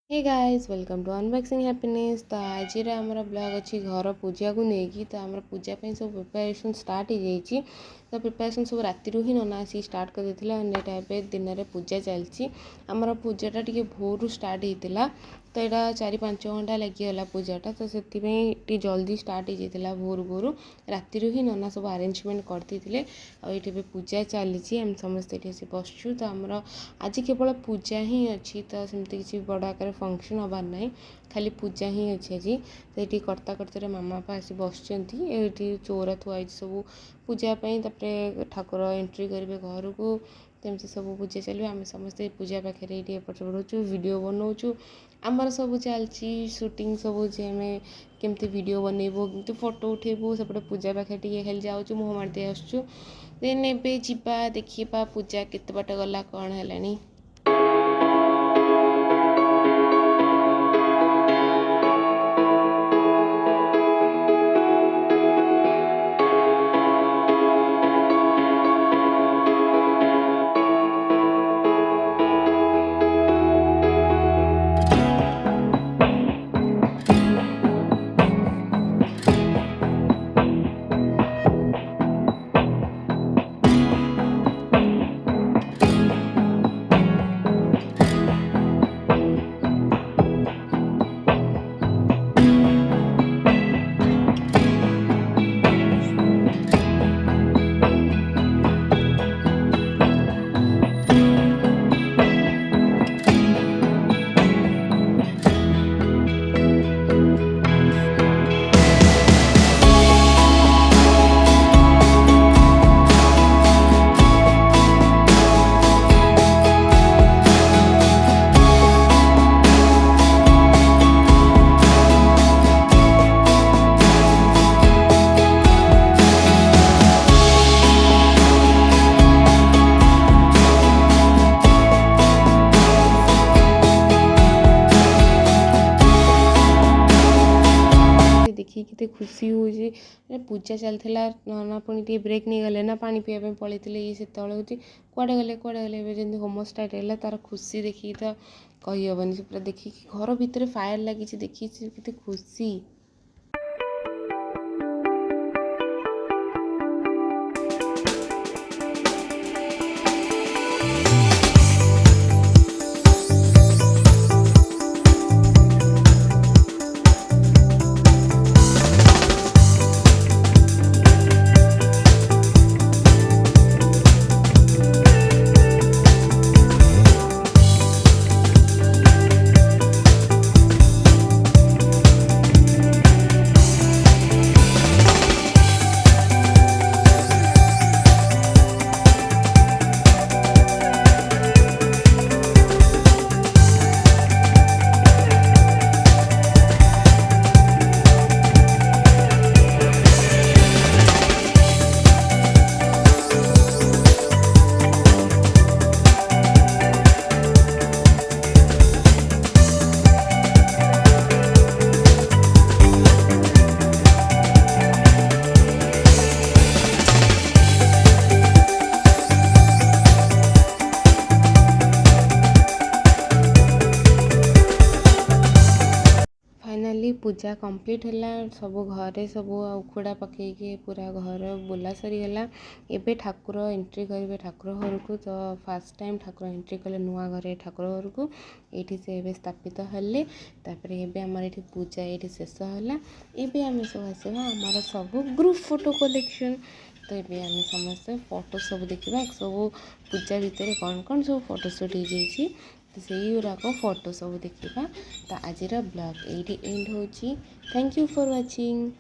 Hey guys welcome to unboxing happiness. तो आज आमर ब्लॉग अच्छी घर पूजा को लेकिन तो आम पूजा सब प्रिपरेशन स्टार्ट हो जाइए। तो प्रिपरेशन सब राति ही नना आसी स्टार्ट कर देता ए दिन में पूजा चलती। आमर पूजाटा टी भोर स्टार्ट होता तो यहाँ 4-5 घंटा लगिगला पूजाटा तो से जल्दी स्टार्ट हो जाता भोर भोर राति ही नना सब अरेंजमेंट करते ये पूजा चली आम समस्ते ये बसचु। तो आमर आज केवल पूजा ही अच्छी तो सेमती किसी बड़ आकार फंक्शन हबार ना खाली पूजा ही अच्छी आज। तो ये कर्ता कर्ता मामा बापा आसी बसचंती ये चौरा थुआई सब पूजापर ठाकुर एंट्री करेंगे घर को तमती सब पूजा चलो आम समस्ते पूजा पाखे ये एपट सेपट वीडियो बनाऊँ आमर सब चलती शूटिंग सब आम केमती वीडियो बनइबू केमती फोटो उठेबू सेपटे पूजा पाखे टे खाली जाऊँ मुँह मारदे आसुँ देन एबे जीवा देखिबा पूजा केते बाट गला कौन है। देखिए कितने खुशी हो पूजा चलता नना पुणी टे ब्रेक नहीं गले ना पानी पीवा पलैते ये से कड़े गले जमी होम स्टार्ट है तार खुशी देखिए तो कहीहबनी पूरा देखिए घर भितर फायर लगी देखिए केते खुशी। फाइनाली पूजा कंप्लीट है सब घरे सब उखुड़ा पकईके पूरा घर बुला सरीगला। एबे ठाकुर एंट्री करेंगे ठाकुर घर को तो फास्ट टाइम ठाकुर एंट्री कले नुआ घरे ठाकुर घर को ये से एबे स्थापित हेले एबे आमर ये पूजा ये शेष है। एबे आम सब आसवा आमर सब ग्रुप फोटो कलेक्शन तो ये आम समस्त फोटो सब देखा सब पूजा भितर कौन कौन सब फोटोशूट हो जाइए तो से गुराक फोटो सब देखा। तो आज ब्लॉग ये एंड हो। Thank you for watching.